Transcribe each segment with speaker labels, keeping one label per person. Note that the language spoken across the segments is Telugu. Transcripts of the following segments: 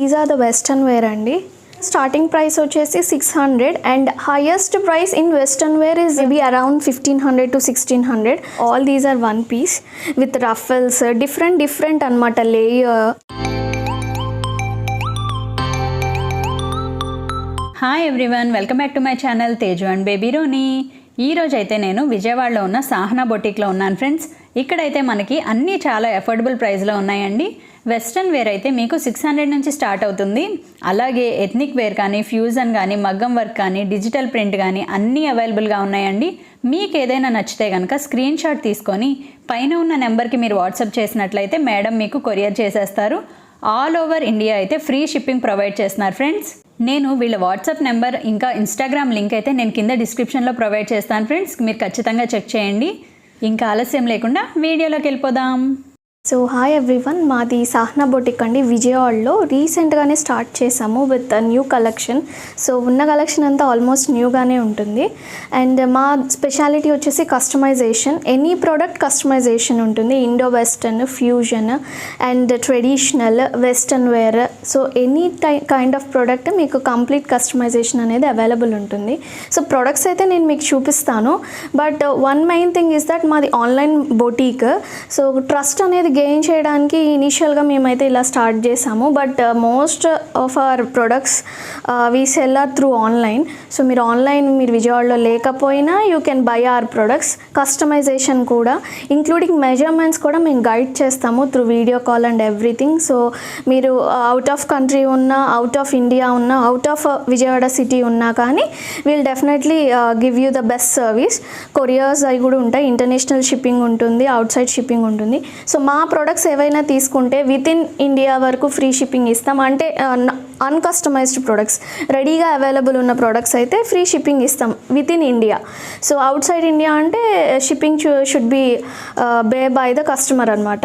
Speaker 1: These are the western wear అండి. స్టార్టింగ్ ప్రైస్ వచ్చేసి 600 and highest price in western wear is maybe around 1500 to 1600. All these are one piece with ruffles, different అనమాట layer.
Speaker 2: Hi everyone, welcome back to my channel Teju and baby Roni. ఈరోజు అయితే నేను విజయవాడలో ఉన్న సాహనా బొటిక్లో ఉన్నాను ఫ్రెండ్స్. ఇక్కడైతే మనకి అన్నీ చాలా అఫోర్డబుల్ ప్రైస్లో ఉన్నాయండి. వెస్ట్రన్ వేర్ అయితే మీకు 600 నుంచి స్టార్ట్ అవుతుంది. అలాగే ఎథ్నిక్ వేర్ కానీ, ఫ్యూజన్ కానీ, మగ్గం వర్క్ కానీ, డిజిటల్ ప్రింట్ కానీ అన్నీ అవైలబుల్గా ఉన్నాయండి. మీకు ఏదైనా నచ్చితే కనుక స్క్రీన్ షాట్ తీసుకొని పైన ఉన్న నెంబర్కి మీరు వాట్సాప్ చేసినట్లయితే మేడం మీకు కొరియర్ చేసేస్తారు. ఆల్ ఓవర్ ఇండియా అయితే ఫ్రీ షిప్పింగ్ ప్రొవైడ్ చేస్తున్నారు ఫ్రెండ్స్. నేను వీళ్ళ వాట్సాప్ నెంబర్ ఇంకా ఇన్స్టాగ్రామ్ లింక్ అయితే నేను కింద డిస్క్రిప్షన్లో ప్రొవైడ్ చేస్తాను ఫ్రెండ్స్. మీరు ఖచ్చితంగా చెక్ చేయండి. ఇంకా ఆలస్యం లేకుండా వీడియోలోకి వెళ్ళిపోదాం.
Speaker 1: సో హాయ్ ఎవ్రీవన్, మాది సాహనా బొటిక్ అండి. విజయవాడలో రీసెంట్గానే స్టార్ట్ చేసాము విత్ న్యూ కలెక్షన్. సో ఉన్న కలెక్షన్ అంతా ఆల్మోస్ట్ న్యూగానే ఉంటుంది. అండ్ మా స్పెషాలిటీ వచ్చేసి కస్టమైజేషన్. ఎనీ ప్రోడక్ట్ కస్టమైజేషన్ ఉంటుంది. Indo western, fusion and traditional, western wear. So any kind of product మీకు కంప్లీట్ కస్టమైజేషన్ అనేది అవైలబుల్ ఉంటుంది. సో ప్రొడక్ట్స్ అయితే నేను మీకు చూపిస్తాను. But one main thing is that మాది ఆన్లైన్ బొటిక్. సో ట్రస్ట్ అనేది గెయిన్ చేయడానికి ఇనీషియల్గా మేమైతే ఇలా స్టార్ట్ చేసాము. But most of hour products we sell are through online. So మీరు ఆన్లైన్ మీరు విజయవాడలో లేకపోయినా you can buy our products. Customisation కూడా ఇంక్లూడింగ్ మెజర్మెంట్స్ కూడా మేము గైడ్ చేస్తాము through video call and everything. So మీరు అవుట్ ఆఫ్ కంట్రీ ఉన్నా, అవుట్ ఆఫ్ ఇండియా ఉన్నా, అవుట్ ఆఫ్ విజయవాడ సిటీ ఉన్నా కానీ we'll definitely give you the best service. Couriers అవి కూడా ఉంటాయి. ఇంటర్నేషనల్ షిప్పింగ్ ఉంటుంది, అవుట్ సైడ్ షిప్పింగ్ ఉంటుంది. సో మా ప్రొడక్ట్స్ ఏవైనా తీసుకుంటే విత్ ఇన్ ఇండియా వరకు ఫ్రీ షిప్పింగ్ ఇస్తాం. అంటే అన్కస్టమైజ్డ్ ప్రొడక్ట్స్, రెడీగా అవైలబుల్ ఉన్న ప్రొడక్ట్స్ అయితే ఫ్రీ షిప్పింగ్ ఇస్తాం within India. So outside India అంటే shipping should be pay by the customer అనమాట.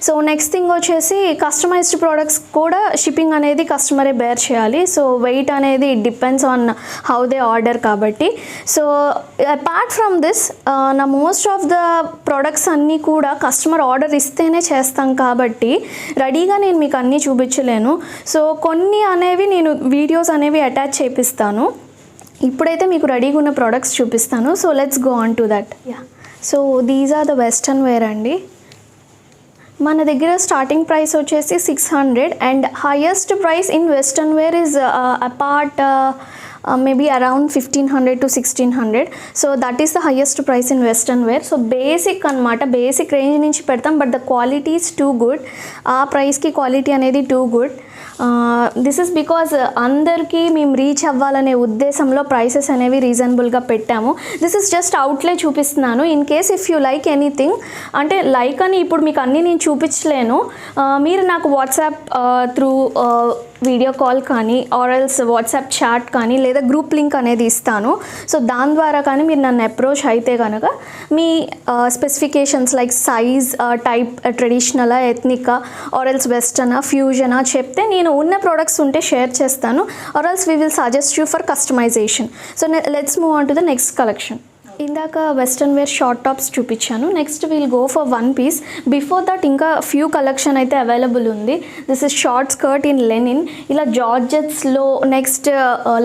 Speaker 1: సో నెక్స్ట్ థింగ్ వచ్చేసి కస్టమైజ్డ్ ప్రొడక్ట్స్ కూడా షిప్పింగ్ అనేది కస్టమరే బేర్ చేయాలి. సో వెయిట్ అనేది it depends on how they order కాబట్టి. సో అపార్ట్ ఫ్రమ్ దిస్ నా మోస్ట్ ఆఫ్ ద ప్రొడక్ట్స్ అన్నీ కూడా కస్టమర్ ఆర్డర్ ఇస్తేనే చేస్తాం కాబట్టి రెడీగా నేను మీకు అన్నీ చూపించలేను. సో కొన్ని అనేవి నేను వీడియోస్ అనేవి అటాచ్ చేపిస్తాను. ఇప్పుడైతే మీకు రెడీగా ఉన్న ప్రోడక్ట్స్ చూపిస్తాను. So let's go on to that. So these are the western wear అండి. మన దగ్గర స్టార్టింగ్ ప్రైస్ వచ్చేసి 600 and highest price in western wear is apart maybe around 1500 to 1600. So that is the highest price in western wear. So basic anamata, basic range nunchi pedtam, but the quality is too good. Aa price ki quality anedi too good. This is because అందరికీ మేము రీచ్ అవ్వాలనే ఉద్దేశంలో ప్రైసెస్ అనేవి రీజనబుల్గా పెట్టాము. దిస్ ఇస్ జస్ట్ అవుట్లే చూపిస్తున్నాను. In case if you like anything, అంటే లైక్ అని ఇప్పుడు మీకు అన్నీ నేను చూపించలేను. మీరు నాకు వాట్సాప్ త్రూ వీడియో కాల్ కానీ ఆర్ ఎల్స్ వాట్సాప్ చాట్ కానీ లేదా గ్రూప్ లింక్ అనేది ఇస్తాను. సో దాని ద్వారా కానీ మీరు నన్ను అప్రోచ్ అయితే కనుక మీ స్పెసిఫికేషన్స్ లైక్ సైజ్, టైప్, ట్రెడిషనలా, ఎథ్నికా ఆర్ ఎల్స్ వెస్టర్నా, ఫ్యూజనా చెప్తే నేను ఉన్న ప్రోడక్ట్స్ ఉంటే షేర్ చేస్తాను. Or else we will suggest you for customization. So let's move on to the next collection. ఇందాక వెస్టర్న్ వేర్ షార్ట్ టాప్స్ చూపించాను. Next we'll go for one piece. Before that ఇంకా ఫ్యూ కలెక్షన్ అయితే అవైలబుల్ ఉంది. This is short skirt in linen. ఇలా జార్జెట్స్లో, నెక్స్ట్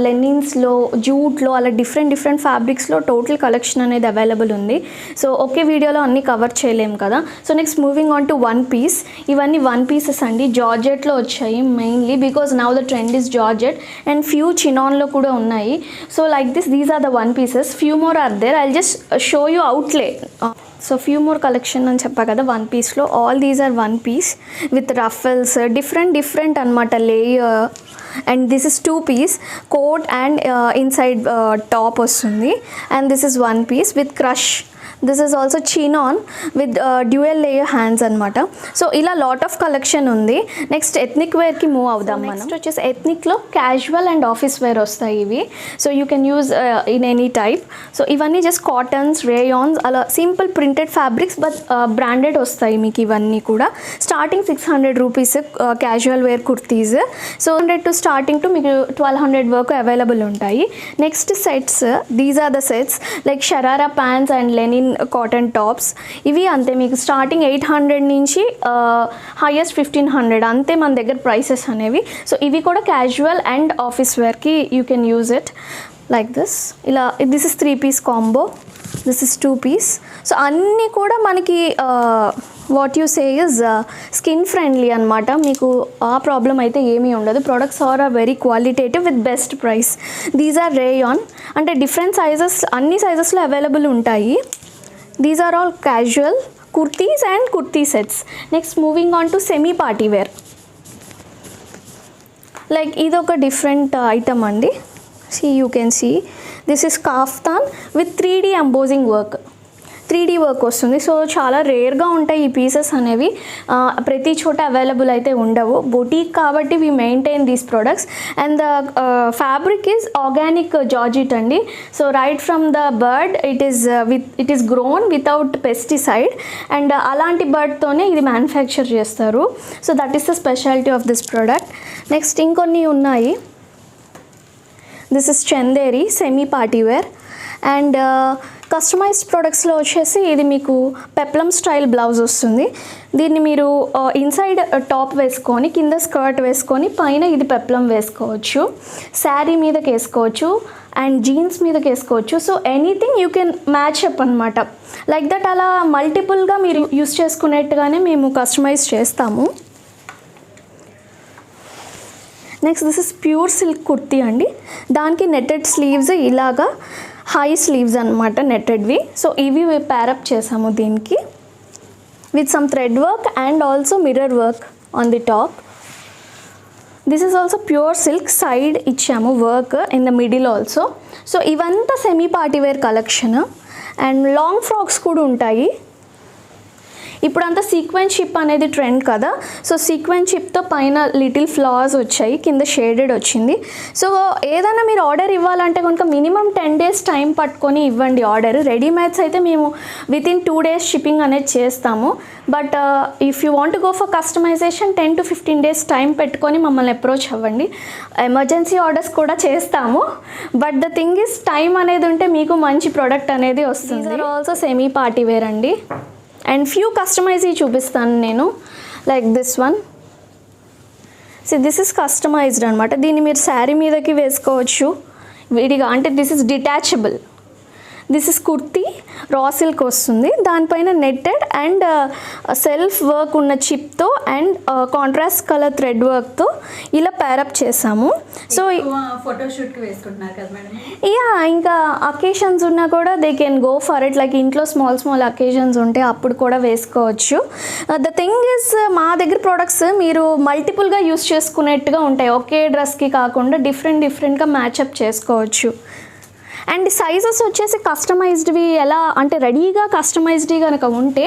Speaker 1: లెనిన్స్లో, జూట్లో అలా డిఫరెంట్ ఫ్యాబ్రిక్స్లో టోటల్ కలెక్షన్ అనేది అవైలబుల్ ఉంది. సో ఒకే వీడియోలో అన్నీ కవర్ చేయలేము కదా. So next moving on to one piece. ఇవన్నీ వన్ పీసెస్ అండి. జార్జెట్లో వచ్చాయి mainly because now the trend is georgette and few చినాన్లో కూడా ఉన్నాయి. So like this, these are the one pieces. Few more are there. I'll just show you outlay. So few more collection అని చెప్పా కదా వన్ పీస్లో. All these are one piece with ruffles, different అనమాట layer. And this is two piece coat and inside top వస్తుంది. And this is one piece with crush. This is also chinon with dual layer hands అనమాట. సో ఇలా లాట్ ఆఫ్ కలెక్షన్ ఉంది. నెక్స్ట్ ఎథ్నిక్ వేర్కి మూవ్ అవుదాం. నెక్స్ట్ వచ్చేసి ఎథ్నిక్లో క్యాజువల్ అండ్ ఆఫీస్ వేర్ వస్తాయి ఇవి. So you can use in any type. So ఇవన్నీ జస్ట్ కాటన్స్, రేయాన్స్, అలా simple printed fabrics but branded వస్తాయి మీకు ఇవన్నీ కూడా. Starting 600 rupees casual wear kurtis. So 100 to starting to మీకు 1200 వరకు అవైలబుల్ ఉంటాయి. Next sets, these are the sets like sharara pants and linen plain cotton tops. ఇవి అంతే మీకు స్టార్టింగ్ 800 నుంచి హైయెస్ట్ 1500 అంతే మన దగ్గర ప్రైసెస్ అనేవి. సో ఇవి కూడా క్యాజువల్ అండ్ ఆఫీస్ వేర్కి you can use it like this. ఇలా this is 3-piece combo, this is 2-piece. So అన్నీ కూడా మనకి what you say is skin friendly అనమాట. మీకు ఆ ప్రాబ్లం అయితే ఏమీ ఉండదు. Products are very qualitative with best price. These are rayon, అంటే డిఫరెంట్ సైజెస్ అన్ని సైజెస్లో అవైలబుల్ ఉంటాయి. These are all casual kurtis and kurti sets. Next moving on to semi party wear. Like ఇది ఒక డిఫరెంట్ ఐటమ్ అండి. See, you can see this is kaftan with 3D embossing work. 3D work వస్తుంది. సో చాలా రేర్గా ఉంటాయి ఈ పీసెస్ అనేవి, ప్రతి చోట అవైలబుల్ అయితే ఉండవు. బొటీక్ కాబట్టి we maintain these products. And the fabric is organic georgette అండి. So right from the bird it is grown without pesticide, and అలాంటి బర్డ్తోనే ఇది మ్యానుఫ్యాక్చర్ చేస్తారు. So that is the speciality of this product. Next ఇంకొన్ని ఉన్నాయి. This is Chanderi semi party wear. And customized ప్రొడక్ట్స్లో వచ్చేసి ఇది మీకు పెప్లమ్ స్టైల్ బ్లౌజ్ వస్తుంది. దీన్ని మీరు ఇన్సైడ్ టాప్ వేసుకొని కింద స్కర్ట్ వేసుకొని పైన ఇది పెప్లమ్ వేసుకోవచ్చు. శారీ మీదకి వేసుకోవచ్చు అండ్ జీన్స్ మీదకి వేసుకోవచ్చు. So anything you can match up అనమాట. లైక్ దట్ అలా మల్టిపుల్గా మీరు యూస్ చేసుకునేట్టుగానే మేము కస్టమైజ్ చేస్తాము. Next this is pure silk kurti అండి. దానికి నెట్టెడ్ స్లీవ్స్, ఇలాగా హై స్లీవ్స్ అనమాట నెట్టెడ్వి. సో ఇవి ప్యారప్ చేసాము దీనికి with some thread work and also mirror work on the top. This is also pure silk, side ఇచ్చాము work in the middle also. So ఇవంతా semi party wear collection. And long frocks కూడా ఉంటాయి. ఇప్పుడంతా సీక్వెన్స్ షిప్ అనేది ట్రెండ్ కదా. సో సీక్వెన్స్ షిప్తో పైన లిటిల్ ఫ్లవర్స్ వచ్చాయి, కింద షేడెడ్ వచ్చింది. సో ఏదైనా మీరు ఆర్డర్ ఇవ్వాలంటే కనుక మినిమం 10 days టైం పట్టుకొని ఇవ్వండి ఆర్డర్. రెడీమేడ్స్ అయితే మేము వితిన్ 2 days షిప్పింగ్ అనేది చేస్తాము. But if you want go for customisation 10 to 15 days time పెట్టుకొని మమ్మల్ని అప్రోచ్ అవ్వండి. ఎమర్జెన్సీ ఆర్డర్స్ కూడా చేస్తాము. But the thing is time అనేది ఉంటే మీకు మంచి ప్రోడక్ట్ అనేది వస్తుంది. ఆల్సో సెమీ పార్టీ వేర్ అండి. అండ్ ఫ్యూ కస్టమైజ్ చూపిస్తాను నేను. Like this one. So this is customised అనమాట. దీన్ని మీరు శారీ మీదకి వేసుకోవచ్చు విడిగా, అంటే this is detachable. This is kurti, raw silk వస్తుంది. దానిపైన నెట్టెడ్ అండ్ సెల్ఫ్ వర్క్ ఉన్న చిప్తో అండ్ కాంట్రాస్ట్ కలర్ థ్రెడ్ వర్క్తో ఇలా ప్యారప్ చేసాము. సో
Speaker 2: ఫోటోషూట్కి వేసుకుంటున్నారు కదా మేడం?
Speaker 1: యా, ఇంకా అకేషన్స్ ఉన్నా కూడా they can go for it. Like ఇంట్లో స్మాల్ అకేషన్స్ ఉంటే అప్పుడు కూడా వేసుకోవచ్చు. ద థింగ్ ఇస్ మా దగ్గర ప్రొడక్ట్స్ మీరు మల్టిపుల్గా యూస్ చేసుకునేట్టుగా ఉంటాయి. ఒకే డ్రెస్కి కాకుండా డిఫరెంట్గా మ్యాచప్ చేసుకోవచ్చు. అండ్ సైజెస్ వచ్చేసి కస్టమైజ్డ్వి ఎలా అంటే రెడీగా కస్టమైజ్డ్ కనుక ఉంటే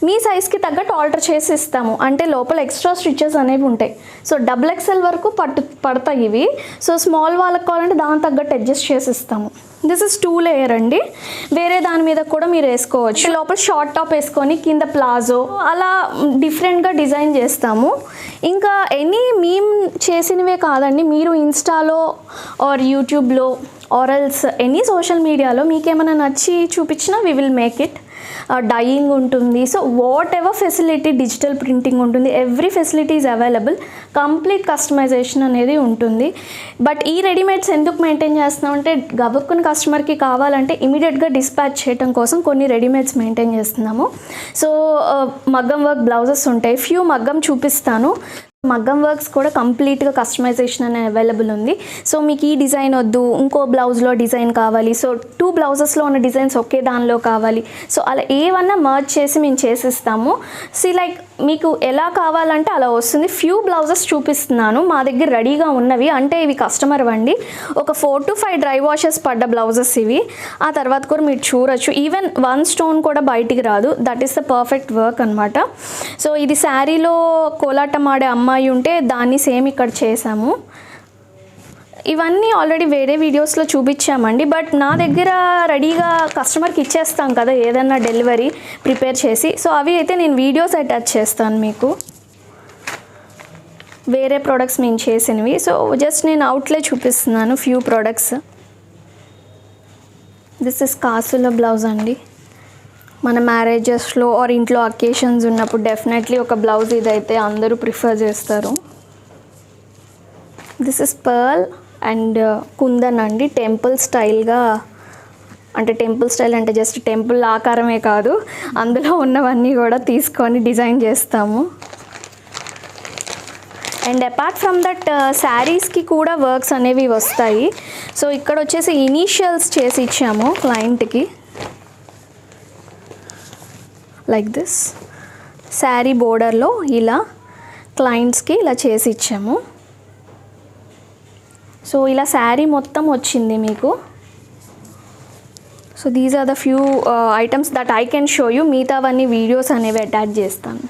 Speaker 1: మీ సైజ్కి తగ్గట్టు ఆల్టర్ చేసి ఇస్తాము. అంటే లోపల ఎక్స్ట్రా స్టిచెస్ అనేవి ఉంటాయి. సో XXL వరకు పడతాయి ఇవి. సో స్మాల్ వాళ్ళకి కావాలంటే దాని తగ్గట్టు అడ్జస్ట్ చేసి ఇస్తాము. దిస్ ఇస్ 2 layer అండి. వేరే దాని మీద కూడా మీరు వేసుకోవచ్చు. లోపల షార్ట్ టాప్ వేసుకొని కింద ప్లాజో అలా డిఫరెంట్గా డిజైన్ చేస్తాము. ఇంకా మేము చేసినవే కాదండి, మీరు ఇన్స్టాలో ఆర్ యూట్యూబ్లో ఆర్ఎల్స్ ఎనీ సోషల్ మీడియాలో మీకేమైనా నచ్చి చూపించినా we will make it. Dyeing ఉంటుంది. So whatever facility, digital printing ఉంటుంది, every facility is available. Complete customization అనేది ఉంటుంది. బట్ ఈ రెడీమేడ్స్ ఎందుకు మెయింటైన్ చేస్తున్నామంటే గబుక్కుని కస్టమర్కి కావాలంటే ఇమీడియట్గా డిస్పాచ్ చేయడం కోసం కొన్ని రెడీమేడ్స్ మెయింటైన్ చేస్తున్నాము. సో మగ్గం వర్క్ బ్లౌజెస్ ఉంటాయి. ఫ్యూ మగ్గం చూపిస్తాను. మగ్గం వర్క్స్ కూడా కంప్లీట్గా కస్టమైజేషన్ అనేది అవైలబుల్ ఉంది. సో మీకు ఈ డిజైన్ వద్దు, ఇంకో బ్లౌజ్లో డిజైన్ కావాలి, సో 2 బ్లౌజెస్లో ఉన్న డిజైన్స్ ఒకే దానిలో కావాలి, సో అలా ఏమన్నా మర్జ్ చేసి మేము చేసిస్తాము. లైక్ మీకు ఎలా కావాలంటే అలా వస్తుంది. ఫ్యూ బ్లౌజెస్ చూపిస్తున్నాను మా దగ్గర రెడీగా ఉన్నవి. అంటే ఇవి కస్టమర్ వండి ఒక 4 to 5 డ్రై వాషెస్ పడ్డ బ్లౌజెస్ ఇవి. ఆ తర్వాత కూడా మీరు చూడొచ్చు. ఈవెన్ 1 stone కూడా బయటికి రాదు. That is the perfect work అనమాట. సో ఇది శారీలో కోలాటం ఆడే అమ్మాయి ఉంటే దాన్ని సేమ్ ఇక్కడ చేసాము. ఇవన్నీ ఆల్రెడీ వేరే వీడియోస్లో చూపించామండి. బట్ నా దగ్గర రెడీగా కస్టమర్కి ఇచ్చేస్తాం కదా ఏదన్నా డెలివరీ ప్రిపేర్ చేసి. సో అవి అయితే నేను వీడియోస్ అటాచ్ చేస్తాను మీకు, వేరే ప్రోడక్ట్స్ నేను చేసినవి. సో జస్ట్ నేను అవుట్లే చూపిస్తున్నాను ఫ్యూ ప్రోడక్ట్స్. దిస్ ఇస్ కాసుల బ్లౌజ్ అండి. మన మ్యారేజెస్లో ఆర్ ఇంట్లో అకేషన్స్ ఉన్నప్పుడు డెఫినెట్లీ ఒక బ్లౌజ్ ఇదైతే అందరూ ప్రిఫర్ చేస్తారు. This is pearl and kundan అండి. టెంపుల్ స్టైల్గా, అంటే టెంపుల్ స్టైల్ అంటే జస్ట్ టెంపుల్ ఆకారమే కాదు, అందులో ఉన్నవన్నీ కూడా తీసుకొని డిజైన్ చేస్తాము. అండ్ అపార్ట్ ఫ్రమ్ దట్ శారీస్కి కూడా వర్క్స్ అనేవి వస్తాయి. సో ఇక్కడ వచ్చేసి ఇనీషియల్స్ చేసి ఇచ్చాము క్లయింట్కి, లైక్ దిస్. శారీ బోర్డర్లో ఇలా క్లయింట్స్కి ఇలా చేసి ఇచ్చాము. సో ఇలా శారీ మొత్తం వచ్చింది మీకు. So these are the few items that I can show you. మిగతావన్నీ వీడియోస్ అనేవి అటాచ్ చేస్తాను.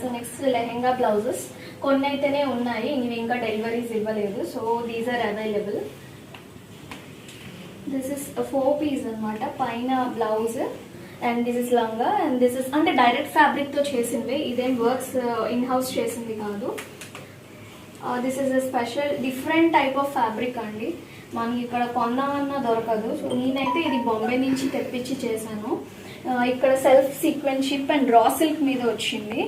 Speaker 1: సో నెక్స్ట్ లెహెంగా బ్లౌజెస్ కొన్ని అయితేనే ఉన్నాయి, ఇవి ఇంకా డెలివరీస్ ఇవ్వలేదు. So these are available. This is 4 piece అనమాట. పైన బ్లౌజ్ అండ్ దిస్ ఇస్ లంగా అండ్ దిస్ ఇస్ అంటే డైరెక్ట్ ఫ్యాబ్రిక్తో చేసింది, ఇదేం వర్క్స్ ఇన్ హౌస్ చేసింది కాదు. This is a special different type of fabric అండి, మనకి ఇక్కడ కొందామన్నా దొరకదు. సో నేనైతే ఇది బాంబే నుంచి తెప్పించి చేశాను. ఇక్కడ సెల్ఫ్ సీక్వెన్షిప్ అండ్ రా సిల్క్ మీద వచ్చింది.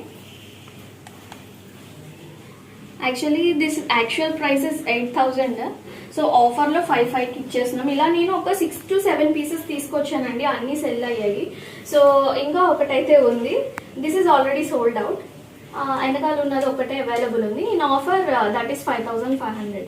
Speaker 1: Actually this actual price is 8,000. So ఆఫర్లో 5,500కి ఇచ్చేస్తున్నాం. ఇలా నేను ఒక 6 to 7 పీసెస్ తీసుకొచ్చానండి, అన్నీ సెల్ అయ్యాయి. సో ఇంకా ఒకటైతే ఉంది, this is already sold out. వెనకాల ఉన్నది ఒకటే అవైలబుల్ ఉంది. In offer that is 5,500.